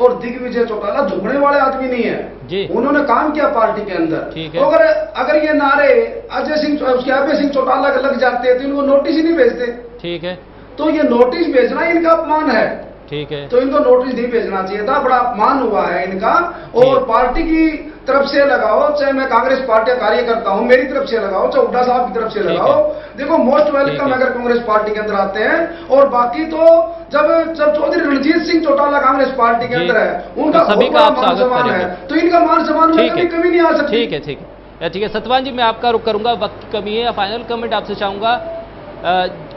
और दिग्विजय चौटाला झुकने वाले आदमी नहीं है जी। उन्होंने काम किया पार्टी के अंदर। ठीक है। तो अगर ये नारे अजय सिंह चौटाला लग जाते तो इनको नोटिस ही नहीं भेजते। ठीक है। तो ये नोटिस भेजना इनका अपमान है। ठीक है। तो इनको नोटिस नहीं भेजना चाहिए था, बड़ा अपमान हुआ है इनका। और पार्टी की तरफ से लगाओ, चाहे मैं कांग्रेस पार्टी का कार्यकर्ता हूं, मेरी तरफ से लगाओ, चाहे हुड्डा साहब की तरफ से लगाओ, देखो मोस्ट वेलकम अगर कांग्रेस पार्टी के अंदर आते हैं। और बाकी तो जब चौधरी रणजीत सिंह चौटाला कांग्रेस पार्टी के अंदर है, उनका सभी का आप मान सम्मान है, तो इनका मान सम्मान में कभी नहीं आ सकती। ठीक है, ठीक है, ठीक है। सतवान जी, मैं आपका रुख करूंगा, वक्त की कमी है। फाइनल कमेंट आपसे चाहूंगा।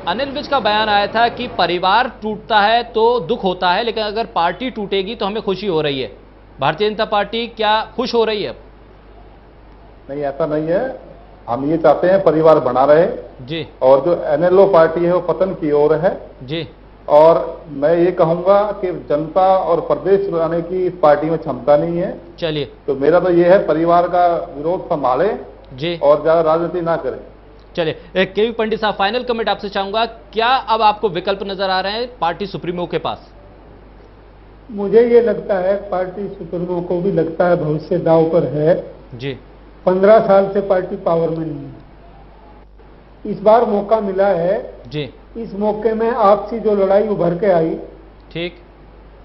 अनिल विज का बयान आया था कि परिवार टूटता है तो दुख होता है, लेकिन अगर पार्टी टूटेगी तो हमें खुशी हो रही है। भारतीय जनता पार्टी क्या खुश हो रही है? नहीं, ऐसा नहीं है। हम ये चाहते हैं परिवार बना रहे जी, और जो एनएलओ पार्टी है वो पतन की ओर है जी। और मैं ये कहूंगा कि जनता और प्रदेश बनाने की इस पार्टी में क्षमता नहीं है। चलिए, तो मेरा तो ये है, परिवार का विरोध संभाले जी और ज्यादा राजनीति ना करें। चलिए, केवी पंडित साहब, फाइनल कमेंट आपसे चाहूंगा। क्या अब आपको विकल्प नजर आ रहे हैं पार्टी सुप्रीमो के पास? मुझे ये लगता है, पार्टी सुप्रीमो को भी लगता है भविष्य दांव पर है जी। 15 साल से पार्टी पावर में नहीं है। इस बार मौका मिला है जी। इस मौके में आपसी जो लड़ाई उभर के आई, ठीक।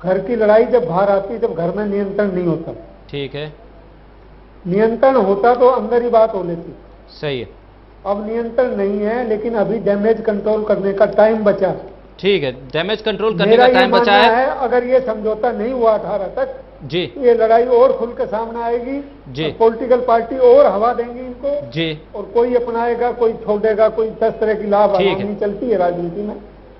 घर की लड़ाई जब बाहर आती, जब घर में नियंत्रण नहीं होता। ठीक है। नियंत्रण होता तो अंदर ही बात हो लेती। सही है। अब नियंत्रण नहीं है, लेकिन अभी डैमेज कंट्रोल करने का टाइम बचा। ठीक है, डैमेज कंट्रोल करने का टाइम बचा है। अगर ये समझौता नहीं हुआ 18 तक जी, ये लड़ाई और खुल के सामने आएगी जी। पॉलिटिकल पार्टी और हवा देंगी इनको जी। और कोई अपनाएगा, कोई छोड़ेगा, कोई 10 तरह की लाभ नहीं चलती है राजनीति में,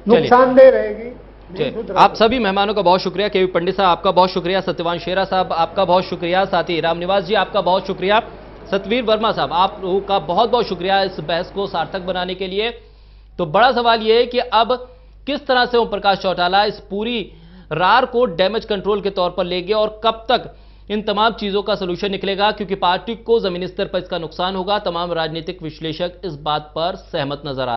नुकसानदेह रहेगी। आप सभी मेहमानों का बहुत शुक्रिया। केवी पंडित साहब आपका बहुत शुक्रिया, सत्यवान शेरा साहब आपका बहुत शुक्रिया, साथ ही रामनिवास जी आपका बहुत शुक्रिया, सतवीर वर्मा साहब आप लोगों का बहुत बहुत शुक्रिया इस बहस को सार्थक बनाने के लिए। तो बड़ा सवाल यह है कि अब किस तरह से ओम प्रकाश चौटाला इस पूरी रार को डैमेज कंट्रोल के तौर पर लेंगे और कब तक इन तमाम चीजों का सलूशन निकलेगा, क्योंकि पार्टी को जमीनी स्तर पर इसका नुकसान होगा। तमाम राजनीतिक विश्लेषक इस बात पर सहमत नजर आ